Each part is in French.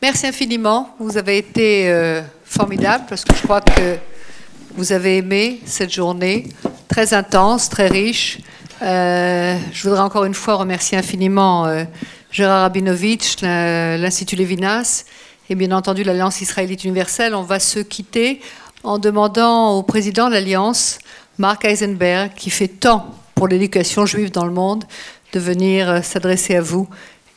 Merci infiniment. Vous avez été formidable parce que je crois que vous avez aimé cette journée très intense, très riche. Je voudrais encore une fois remercier infiniment Gérard Rabinovitch, l'Institut Lévinas et bien entendu l'Alliance israélite universelle. On va se quitter en demandant au président de l'Alliance, Mark Eisenberg, qui fait tant pour l'éducation juive dans le monde, de venir s'adresser à vous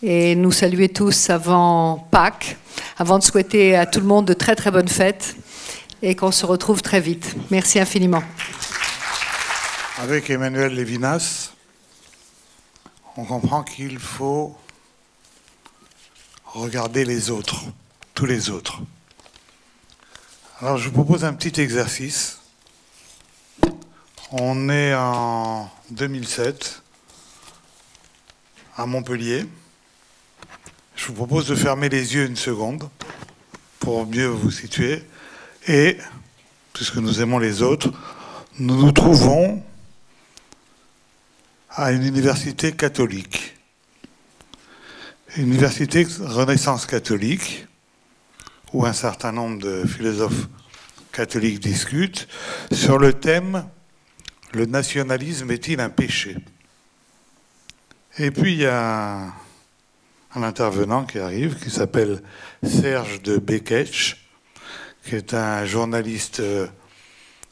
et nous saluer tous avant Pâques, avant de souhaiter à tout le monde de très très bonnes fêtes et qu'on se retrouve très vite. Merci infiniment. Avec Emmanuel Lévinas, on comprend qu'il faut regarder les autres, tous les autres. Alors je vous propose un petit exercice. On est en 2007 à Montpellier. Je vous propose de fermer les yeux une seconde pour mieux vous situer. Et, puisque nous aimons les autres, nous nous trouvons à une université catholique. Une université Renaissance catholique, où un certain nombre de philosophes catholiques discutent sur le thème « Le nationalisme est-il un péché ?» Et puis il y a un intervenant qui arrive, qui s'appelle Serge de Beketch, qui est un journaliste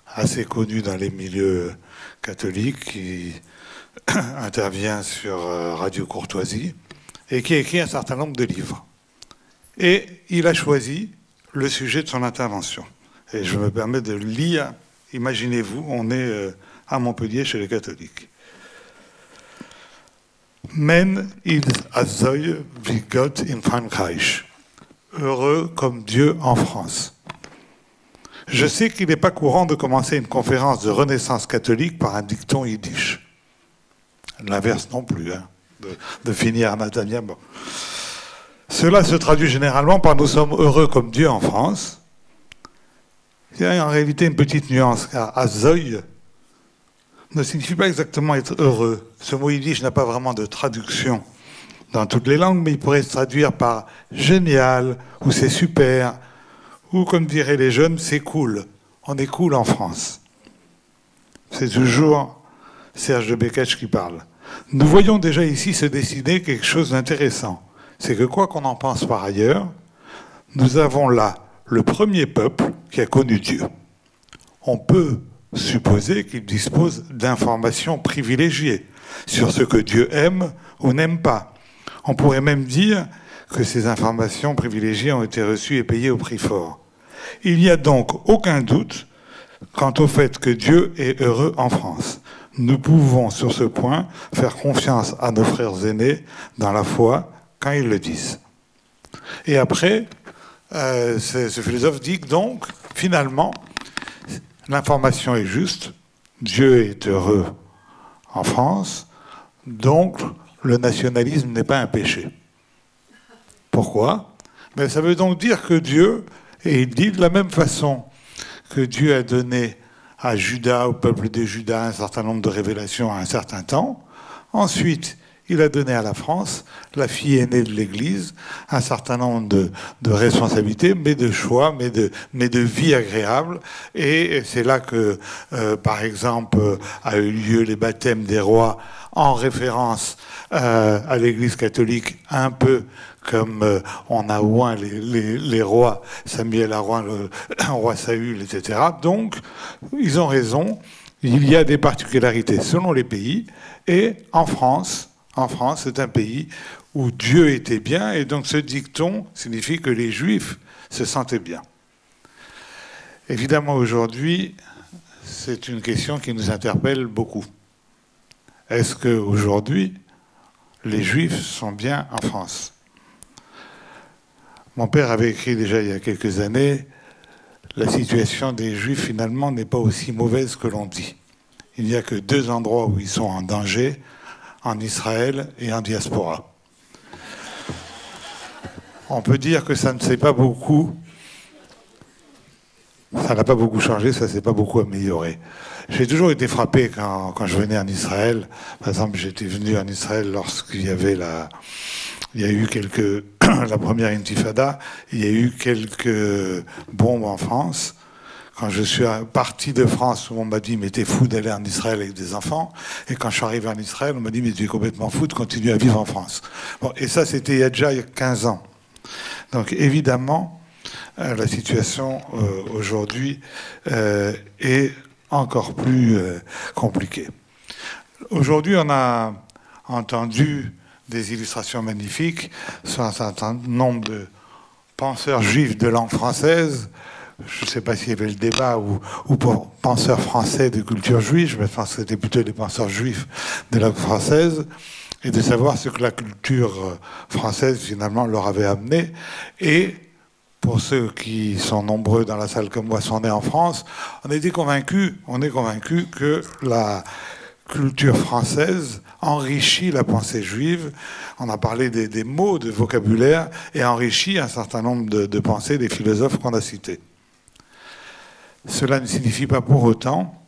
assez connu dans les milieux catholiques, qui intervient sur Radio Courtoisie, et qui a écrit un certain nombre de livres. Et il a choisi le sujet de son intervention. Et je me permets de le lire. Imaginez-vous, on est à Montpellier chez les catholiques. Men ist azoi wie Gott in Frankreich. Heureux comme Dieu en France. Je sais qu'il n'est pas courant de commencer une conférence de Renaissance catholique par un dicton yiddish. L'inverse non plus, hein, de finir anatomia. Bon. Cela se traduit généralement par « nous sommes heureux comme Dieu en France ». Il y a en réalité une petite nuance, car « azoi » ne signifie pas exactement être heureux. Ce mot yiddish n'a pas vraiment de traduction dans toutes les langues, mais il pourrait se traduire par « génial » ou « c'est super » ou, comme diraient les jeunes, « c'est cool ». On est cool en France. C'est toujours Serge de Beketch qui parle. Nous voyons déjà ici se dessiner quelque chose d'intéressant. C'est que quoi qu'on en pense par ailleurs, nous avons là le premier peuple qui a connu Dieu. On peut supposer qu'il dispose d'informations privilégiées sur ce que Dieu aime ou n'aime pas. On pourrait même dire que ces informations privilégiées ont été reçues et payées au prix fort. Il n'y a donc aucun doute quant au fait que Dieu est heureux en France. Nous pouvons, sur ce point, faire confiance à nos frères aînés dans la foi quand ils le disent. Et après, ce philosophe dit que donc, finalement, l'information est juste, Dieu est heureux en France, donc le nationalisme n'est pas un péché. Pourquoi? Mais ça veut donc dire que Dieu, et il dit de la même façon que Dieu a donné à Juda, au peuple de Juda, un certain nombre de révélations à un certain temps, ensuite il a donné à la France, la fille aînée de l'Église, un certain nombre de responsabilités, mais de choix, mais de vie agréable. Et c'est là que, par exemple, a eu lieu les baptêmes des rois en référence à l'Église catholique, un peu comme on a oint les rois, Samuel a oint le roi Saül, etc. Donc, ils ont raison, il y a des particularités selon les pays, et en France, c'est un pays où Dieu était bien, et donc ce dicton signifie que les Juifs se sentaient bien. Évidemment, aujourd'hui, c'est une question qui nous interpelle beaucoup. Est-ce qu'aujourd'hui, les Juifs sont bien en France? Mon père avait écrit déjà il y a quelques années, la situation des Juifs, finalement, n'est pas aussi mauvaise que l'on dit. Il n'y a que 2 endroits où ils sont en danger, en Israël et en diaspora. On peut dire que ça ne s'est pas beaucoup, ça n'a pas beaucoup changé, ça ne s'est pas beaucoup amélioré. J'ai toujours été frappé quand je venais en Israël. Par exemple, j'étais venu en Israël lorsqu'il y avait Il y a eu la première intifada, il y a eu quelques bombes en France. Quand je suis parti de France, on m'a dit « mais t'es fou d'aller en Israël avec des enfants ». Et quand je suis arrivé en Israël, on m'a dit « mais tu es complètement fou de continuer à vivre en France ». Bon, et ça, c'était il y a déjà 15 ans. Donc évidemment, la situation aujourd'hui est encore plus compliquée. Aujourd'hui, on a entendu des illustrations magnifiques sur un certain nombre de penseurs juifs de langue française. Je ne sais pas s'il y avait le débat ou pour penseurs français de culture juive, je pense que c'était plutôt des penseurs juifs de langue française, et de savoir ce que la culture française finalement leur avait amené. Et pour ceux qui sont nombreux dans la salle comme moi, sont nés en France, on est convaincus que la culture française enrichit la pensée juive. On a parlé des mots, de vocabulaire, et enrichit un certain nombre de pensées des philosophes qu'on a cités. Cela ne signifie pas pour autant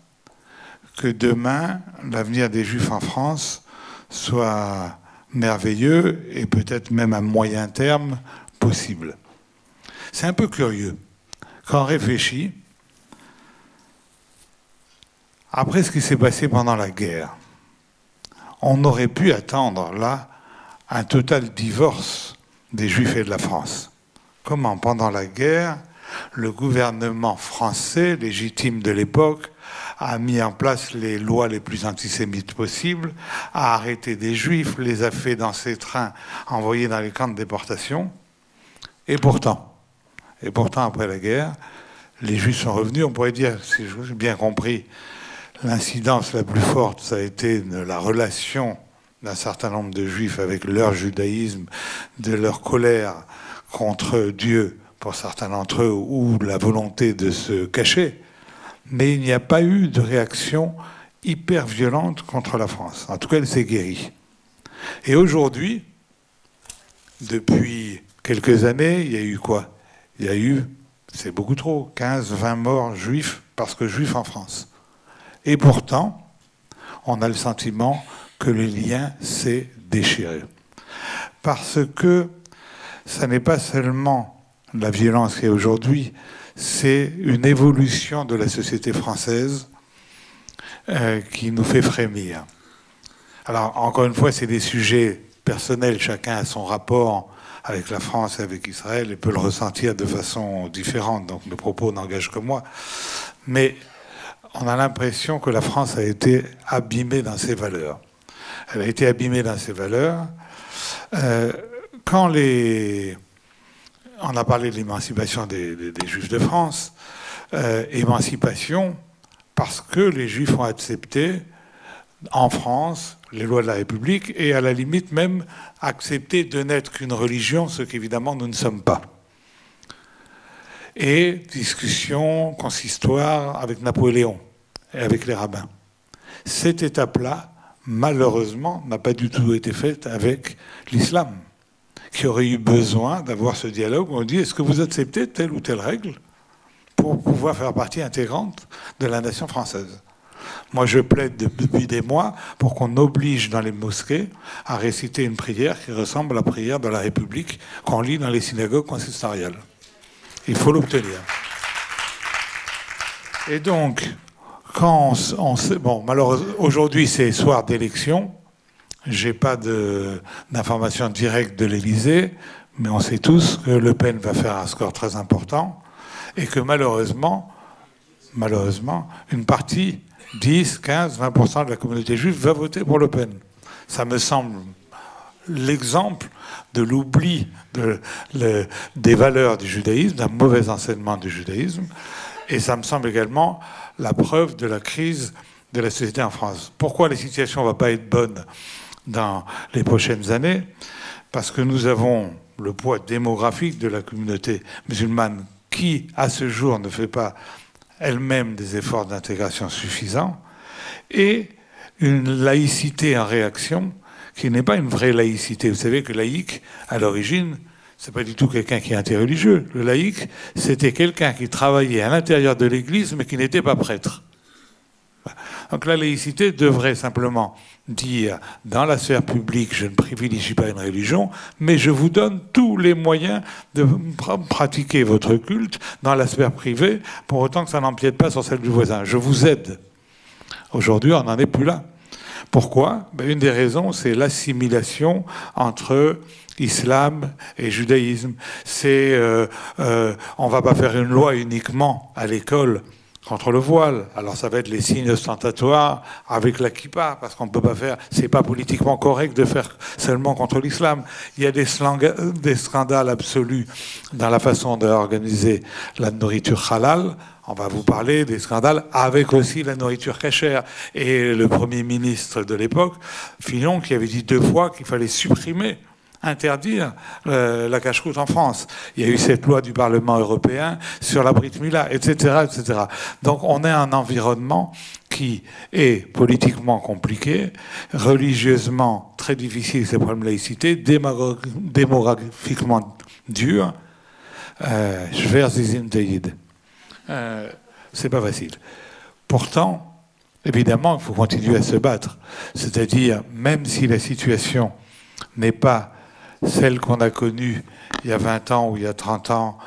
que demain, l'avenir des Juifs en France soit merveilleux et peut-être même à moyen terme possible. C'est un peu curieux. Quand on réfléchit, après ce qui s'est passé pendant la guerre, on aurait pu attendre là un total divorce des Juifs et de la France. Comment, pendant la guerre, le gouvernement français, légitime de l'époque, a mis en place les lois les plus antisémites possibles, a arrêté des Juifs, les a fait dans ses trains envoyés dans les camps de déportation. Et pourtant, après la guerre, les Juifs sont revenus. On pourrait dire, si j'ai bien compris, l'incidence la plus forte, ça a été la relation d'un certain nombre de Juifs avec leur judaïsme, de leur colère contre Dieu, pour certains d'entre eux, ou la volonté de se cacher. Mais il n'y a pas eu de réaction hyper violente contre la France. En tout cas, elle s'est guérie. Et aujourd'hui, depuis quelques années, il y a eu quoi? Il y a eu, c'est beaucoup trop, 15, 20 morts juifs parce que juifs en France. Et pourtant, on a le sentiment que le lien s'est déchiré. Parce que ça n'est pas seulement la violence qu'il y a aujourd'hui, c'est une évolution de la société française qui nous fait frémir. Alors, encore une fois, c'est des sujets personnels, chacun a son rapport avec la France et avec Israël et peut le ressentir de façon différente, donc mes propos n'engagent que moi. Mais on a l'impression que la France a été abîmée dans ses valeurs. Elle a été abîmée dans ses valeurs. Quand on a parlé de l'émancipation des Juifs de France, émancipation parce que les Juifs ont accepté en France les lois de la République et à la limite même accepté de n'être qu'une religion, ce qu'évidemment nous ne sommes pas. Et discussion consistoire avec Napoléon et avec les rabbins. Cette étape-là, malheureusement, n'a pas du tout été faite avec l'islam, qui aurait eu besoin d'avoir ce dialogue où on dit est-ce que vous acceptez telle ou telle règle pour pouvoir faire partie intégrante de la nation française. Moi, je plaide depuis des mois pour qu'on oblige dans les mosquées à réciter une prière qui ressemble à la prière de la République qu'on lit dans les synagogues consistoriales. Il faut l'obtenir. Et donc, quand on sait... Bon, malheureusement, aujourd'hui, c'est soir d'élection. J'ai pas d'informations directes de l'Élysée, mais on sait tous que Le Pen va faire un score très important et que malheureusement, une partie, 10, 15, 20% de la communauté juive va voter pour Le Pen. Ça me semble l'exemple de l'oubli des valeurs du judaïsme, d'un mauvais enseignement du judaïsme, et ça me semble également la preuve de la crise de la société en France. Pourquoi la situation ne va pas être bonne dans les prochaines années? Parce que nous avons le poids démographique de la communauté musulmane qui, à ce jour, ne fait pas elle-même des efforts d'intégration suffisants, et une laïcité en réaction qui n'est pas une vraie laïcité. Vous savez que laïque, à l'origine, c'est pas du tout quelqu'un qui est interreligieux. Le laïque, c'était quelqu'un qui travaillait à l'intérieur de l'Église, mais qui n'était pas prêtre. Donc la laïcité devrait simplement dire, dans la sphère publique, je ne privilégie pas une religion, mais je vous donne tous les moyens de pratiquer votre culte dans la sphère privée, pour autant que ça n'empiète pas sur celle du voisin. Je vous aide. Aujourd'hui, on n'en est plus là. Pourquoi? Une des raisons, c'est l'assimilation entre islam et judaïsme. C'est on va pas faire une loi uniquement à l'école contre le voile. Alors ça va être les signes ostentatoires avec la kippa, parce qu'on ne peut pas faire, c'est pas politiquement correct de faire seulement contre l'islam. Il y a des scandales absolus dans la façon d'organiser la nourriture halal. On va vous parler des scandales avec aussi la nourriture cachère. Et le Premier ministre de l'époque, Fillon, qui avait dit 2 fois qu'il fallait interdire la cache-croûte en France. Il y a eu cette loi du Parlement européen sur la Brit Mila, etc., etc. Donc on a un environnement qui est politiquement compliqué, religieusement très difficile, c'est le problème de laïcité, démographiquement dur. Schwer Sie sind Deid. C'est pas facile. Pourtant, évidemment, il faut continuer à se battre. C'est-à-dire, même si la situation n'est pas celle qu'on a connue il y a 20 ans ou il y a 30 ans,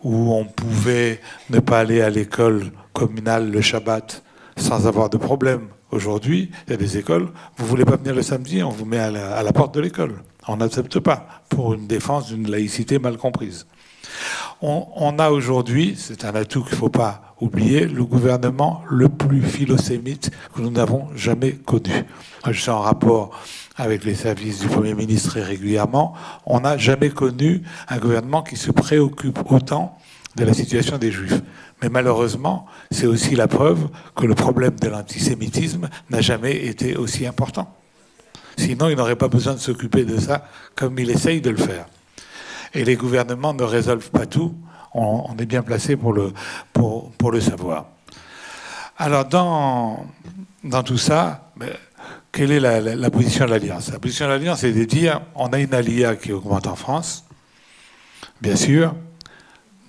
où on pouvait ne pas aller à l'école communale le Shabbat sans avoir de problème. Aujourd'hui, il y a des écoles, vous ne voulez pas venir le samedi, on vous met à la porte de l'école. On n'accepte pas, pour une défense d'une laïcité mal comprise. On a aujourd'hui, c'est un atout qu'il ne faut pas oublier, le gouvernement le plus philosémite que nous n'avons jamais connu. Je suis en rapport avec les services du Premier ministre très régulièrement. On n'a jamais connu un gouvernement qui se préoccupe autant de la situation des Juifs. Mais malheureusement, c'est aussi la preuve que le problème de l'antisémitisme n'a jamais été aussi important. Sinon, il n'aurait pas besoin de s'occuper de ça comme il essaye de le faire. Et les gouvernements ne résolvent pas tout. On est bien placé pour le savoir. Alors, dans tout ça, quelle est la position de l'Alliance? La position de l'Alliance, c'est de dire, on a une alia qui augmente en France, bien sûr,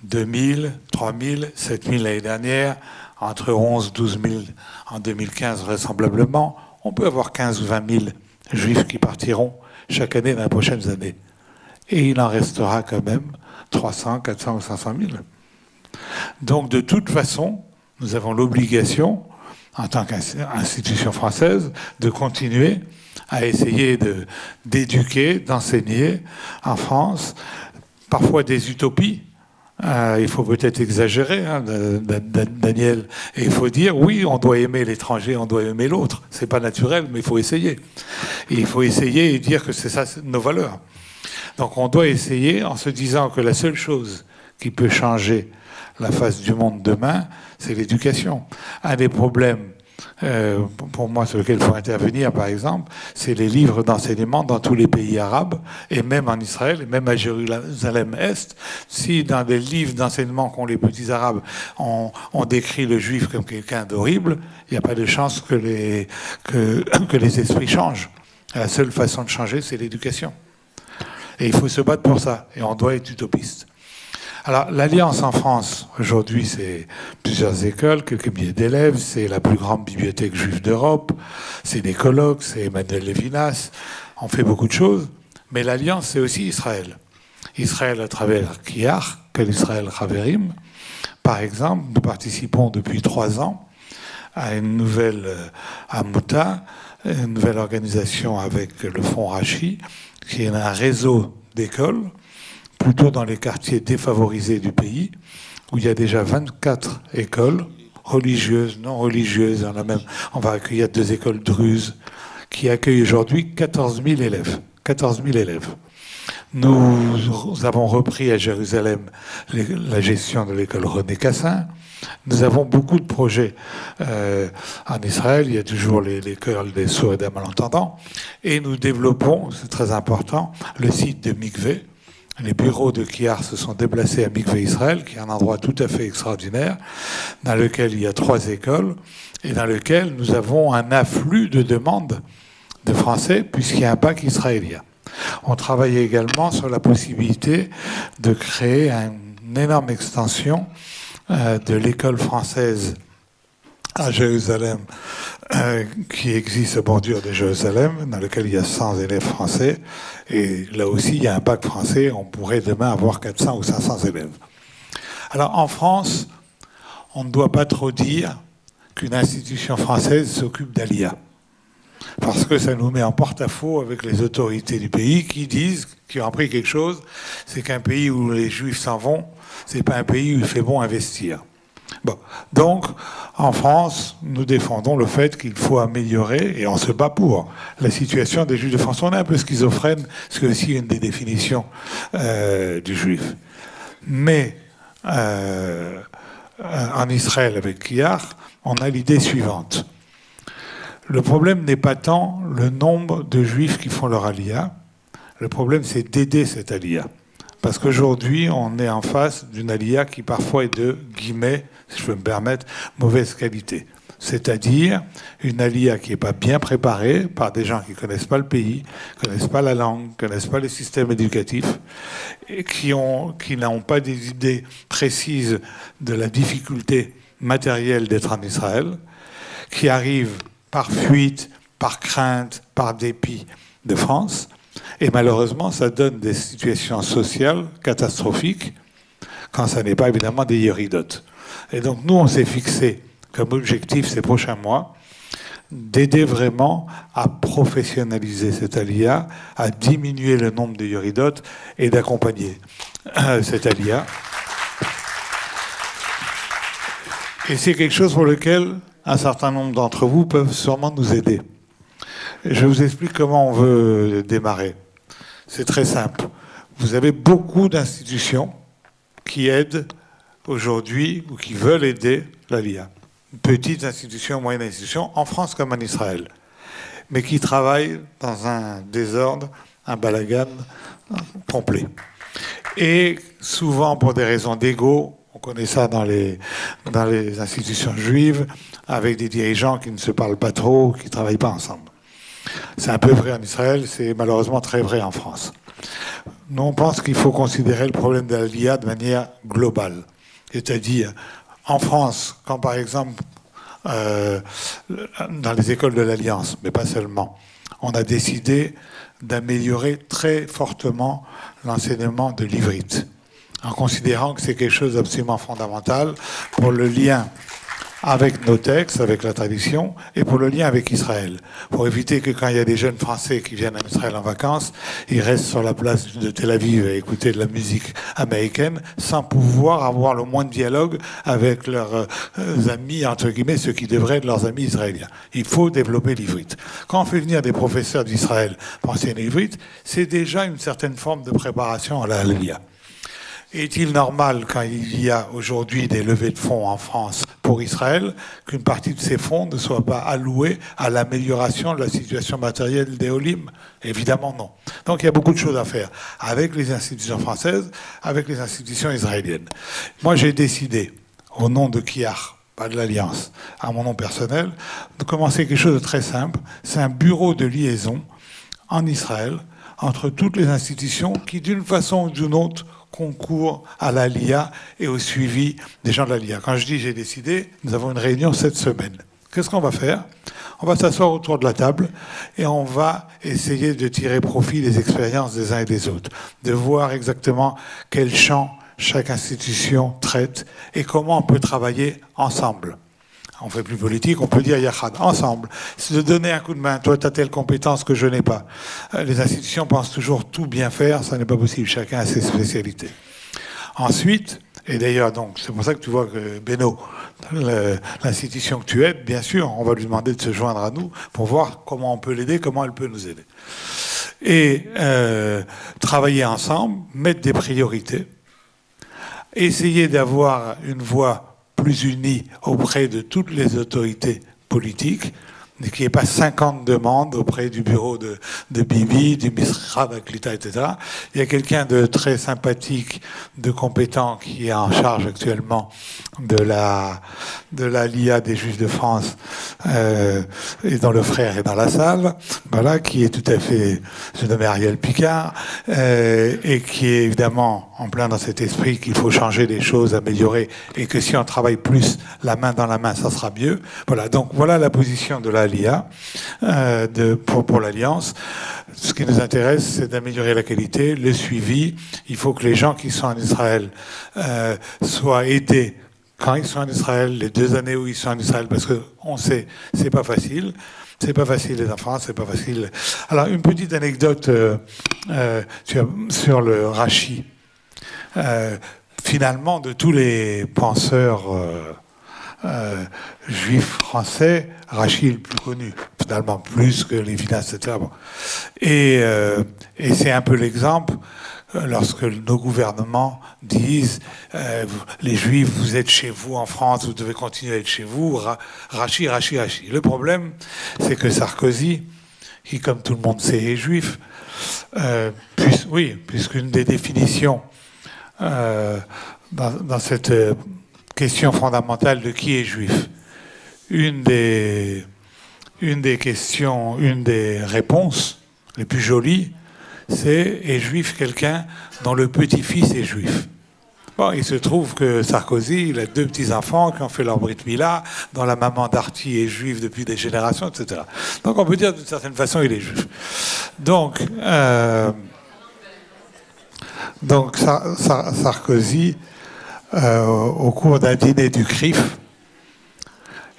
2000, 3000, 7000 l'année dernière, entre 11 12 000 en 2015 vraisemblablement. On peut avoir 15 ou 20 000 juifs qui partiront chaque année dans les prochaines années. Et il en restera quand même 300, 400 ou 500 000. Donc de toute façon, nous avons l'obligation, en tant qu'institution française, de continuer à essayer d'éduquer, d'enseigner en France, parfois des utopies. Il faut peut-être exagérer, hein, Daniel, et il faut dire, oui, on doit aimer l'étranger, on doit aimer l'autre. C'est pas naturel, mais il faut essayer. Et il faut essayer et dire que c'est ça nos valeurs. Donc on doit essayer en se disant que la seule chose qui peut changer la face du monde demain, c'est l'éducation. Un des problèmes, pour moi, sur lequel il faut intervenir, par exemple, c'est les livres d'enseignement dans tous les pays arabes, et même en Israël, et même à Jérusalem-Est. Si dans des livres d'enseignement qu'ont les petits arabes, on décrit le juif comme quelqu'un d'horrible, il n'y a pas de chance que les esprits changent. La seule façon de changer, c'est l'éducation. Et il faut se battre pour ça, et on doit être utopiste. Alors, l'Alliance en France, aujourd'hui, c'est plusieurs écoles, quelques milliers d'élèves, c'est la plus grande bibliothèque juive d'Europe, c'est des colloques, c'est Emmanuel Levinas, on fait beaucoup de choses, mais l'Alliance, c'est aussi Israël. Israël à travers Kiar, Kol Israël Chaverim. Par exemple, nous participons depuis 3 ans à une nouvelle Amuta, une nouvelle organisation avec le Fonds Rachi, qui est un réseau d'écoles, plutôt dans les quartiers défavorisés du pays, où il y a déjà 24 écoles, religieuses, non religieuses. On va accueillir 2 écoles druzes, qui accueillent aujourd'hui 14 000 élèves. 14 000 élèves. Nous avons repris à Jérusalem la gestion de l'école René Cassin. Nous avons beaucoup de projets en Israël. Il y a toujours l'école des sourds et des malentendants. Et nous développons, c'est très important, le site de Mikvé. Les bureaux de Kiar se sont déplacés à Mikvé Israël, qui est un endroit tout à fait extraordinaire, dans lequel il y a 3 écoles, et dans lequel nous avons un afflux de demandes de Français, puisqu'il y a un bac israélien. On travaille également sur la possibilité de créer une énorme extension de l'école française à Jérusalem qui existe à bordure de Jérusalem, dans lequel il y a 100 élèves français. Et là aussi, il y a un bac français. On pourrait demain avoir 400 ou 500 élèves. Alors, en France, on ne doit pas trop dire qu'une institution française s'occupe d'Aliyah. Parce que ça nous met en porte-à-faux avec les autorités du pays qui ont appris quelque chose, c'est qu'un pays où les Juifs s'en vont, c'est pas un pays où il fait bon investir. Bon. Donc, en France, nous défendons le fait qu'il faut améliorer, et on se bat pour, la situation des Juifs de France. On est un peu schizophrène, c'est aussi une des définitions du Juif. Mais en Israël, avec Kiar, on a l'idée suivante. Le problème n'est pas tant le nombre de Juifs qui font leur aliyah, le problème c'est d'aider cette aliyah. Parce qu'aujourd'hui, on est en face d'une aliyah qui parfois est de, guillemets, si je peux me permettre, mauvaise qualité. C'est-à-dire une aliyah qui n'est pas bien préparée par des gens qui ne connaissent pas le pays, ne connaissent pas la langue, ne connaissent pas les systèmes éducatifs, et qui n'ont pas des idées précises de la difficulté matérielle d'être en Israël, qui arrivent par fuite, par crainte, par dépit de France. Et malheureusement, ça donne des situations sociales catastrophiques quand ça n'est pas évidemment des yéridotes. Et donc nous, on s'est fixé comme objectif ces prochains mois d'aider vraiment à professionnaliser cette aliyah, à diminuer le nombre de yéridotes et d'accompagner cette aliyah. Et c'est quelque chose pour lequel un certain nombre d'entre vous peuvent sûrement nous aider. Je vous explique comment on veut démarrer. C'est très simple. Vous avez beaucoup d'institutions qui aident aujourd'hui ou qui veulent aider l'Aliyah. Petites institutions, moyennes institutions, en France comme en Israël, mais qui travaillent dans un désordre, un balagan complet. Et souvent pour des raisons d'ego, on connaît ça dans les institutions juives, avec des dirigeants qui ne se parlent pas trop, qui ne travaillent pas ensemble. C'est un peu vrai en Israël, c'est malheureusement très vrai en France. Nous, on pense qu'il faut considérer le problème de l'Aliyah de manière globale. C'est-à-dire, en France, quand par exemple, dans les écoles de l'Alliance, mais pas seulement, on a décidé d'améliorer très fortement l'enseignement de l'ivrite, en considérant que c'est quelque chose d'absolument fondamental pour le lien avec nos textes, avec la tradition, et pour le lien avec Israël. Pour éviter que quand il y a des jeunes Français qui viennent en Israël en vacances, ils restent sur la place de Tel Aviv à écouter de la musique américaine sans pouvoir avoir le moins de dialogue avec leurs amis, entre guillemets, ceux qui devraient être leurs amis israéliens. Il faut développer l'ivrite. Quand on fait venir des professeurs d'Israël pour enseigner l'ivrite, c'est déjà une certaine forme de préparation à la Aliyah. Est-il normal, quand il y a aujourd'hui des levées de fonds en France pour Israël, qu'une partie de ces fonds ne soit pas allouée à l'amélioration de la situation matérielle des Olim? Évidemment non. Donc il y a beaucoup de choses à faire avec les institutions françaises, avec les institutions israéliennes. Moi j'ai décidé, au nom de Kiar, pas de l'Alliance, à mon nom personnel, de commencer quelque chose de très simple. C'est un bureau de liaison en Israël entre toutes les institutions qui, d'une façon ou d'une autre, concours à l'Aliyah et au suivi des gens de l'Aliyah. Quand je dis j'ai décidé, nous avons une réunion cette semaine. Qu'est-ce qu'on va faire? On va s'asseoir autour de la table et on va essayer de tirer profit des expériences des uns et des autres, de voir exactement quel champ chaque institution traite et comment on peut travailler ensemble. On fait plus politique, on peut dire Yachad, ensemble. C'est de donner un coup de main. Toi, tu as telle compétence que je n'ai pas. Les institutions pensent toujours tout bien faire, ça n'est pas possible. Chacun a ses spécialités. Ensuite, et d'ailleurs, donc, c'est pour ça que tu vois que Beno, l'institution que tu aides, bien sûr, on va lui demander de se joindre à nous pour voir comment on peut l'aider, comment elle peut nous aider. Et travailler ensemble, mettre des priorités, essayer d'avoir une voix plus unis auprès de toutes les autorités politiques, qu'il n'y ait pas 50 demandes auprès du bureau de Bibi, du Misra, Baklita, etc. Il y a quelqu'un de très sympathique, de compétent, qui est en charge actuellement de la LIA des Juifs de France et dont le frère est dans la salle, voilà, qui est tout à fait, je nomme Ariel Picard, et qui est évidemment en plein dans cet esprit qu'il faut changer les choses, améliorer, et que si on travaille plus la main dans la main, ça sera mieux. Voilà, donc voilà la position de la LIA pour l'Alliance. Ce qui nous intéresse, c'est d'améliorer la qualité, le suivi. Il faut que les gens qui sont en Israël soient aidés quand ils sont en Israël, les 2 années où ils sont en Israël, parce qu'on sait, c'est pas facile. C'est pas facile, les enfants, c'est pas facile. Alors, une petite anecdote sur le Rashi. Finalement, de tous les penseurs juifs français, Rashi est le plus connu, finalement, plus que Lévinas, etc. Bon. Et c'est un peu l'exemple lorsque nos gouvernements disent les Juifs, vous êtes chez vous en France, vous devez continuer à être chez vous, Rachi, Rachi, Rachi. Le problème, c'est que Sarkozy, qui, comme tout le monde sait, est juif, puisqu'une des définitions dans cette question fondamentale de qui est juif, une des questions, une des réponses les plus jolies, c'est est juif quelqu'un dont le petit-fils est juif. Bon, il se trouve que Sarkozy, il a 2 petits-enfants qui ont fait leur brit mila, dont la maman d'Arty est juive depuis des générations, etc. Donc on peut dire d'une certaine façon il est juif. Donc Sarkozy, au cours d'un dîner du CRIF,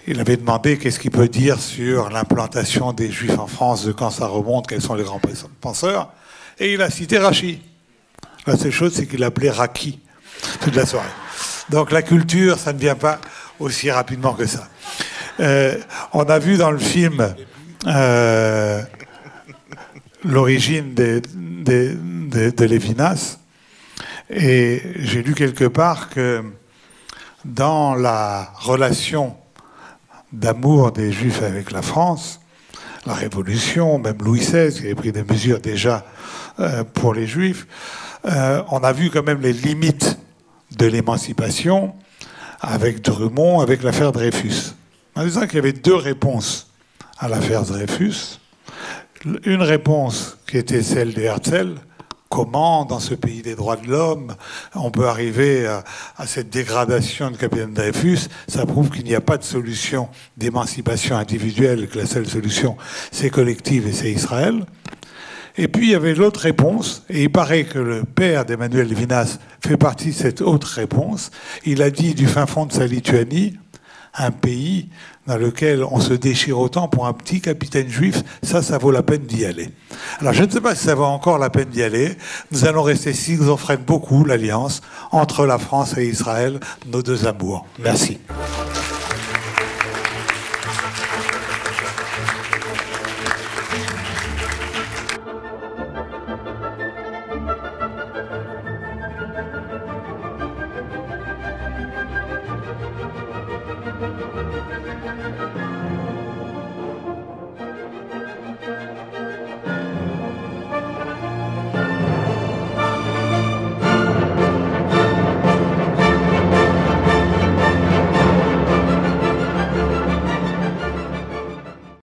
il avait demandé qu'est-ce qu'il peut dire sur l'implantation des Juifs en France, de quand ça remonte, quels sont les grands penseurs. Et il a cité Rachi. La seule chose, c'est qu'il l'appelait Raki toute la soirée. Donc la culture, ça ne vient pas aussi rapidement que ça. On a vu dans le film l'origine de Lévinas, et j'ai lu quelque part que dans la relation d'amour des Juifs avec la France, la Révolution, même Louis XVI, qui avait pris des mesures déjà pour les Juifs, on a vu quand même les limites de l'émancipation avec Drummond, avec l'affaire Dreyfus. En disant qu'il y avait 2 réponses à l'affaire Dreyfus. Une réponse qui était celle de Herzl. Comment, dans ce pays des droits de l'homme, on peut arriver à cette dégradation de capitaine Dreyfus? Ça prouve qu'il n'y a pas de solution d'émancipation individuelle, que la seule solution, c'est collective et c'est Israël. Et puis, il y avait l'autre réponse, et il paraît que le père d'Emmanuel Lévinas fait partie de cette autre réponse. Il a dit du fin fond de sa Lituanie, un pays dans lequel on se déchire autant pour un petit capitaine juif, ça vaut la peine d'y aller. Alors, je ne sais pas si ça vaut encore la peine d'y aller. Nous allons rester schizophrènes beaucoup, l'alliance entre la France et Israël, nos 2 amours. Merci.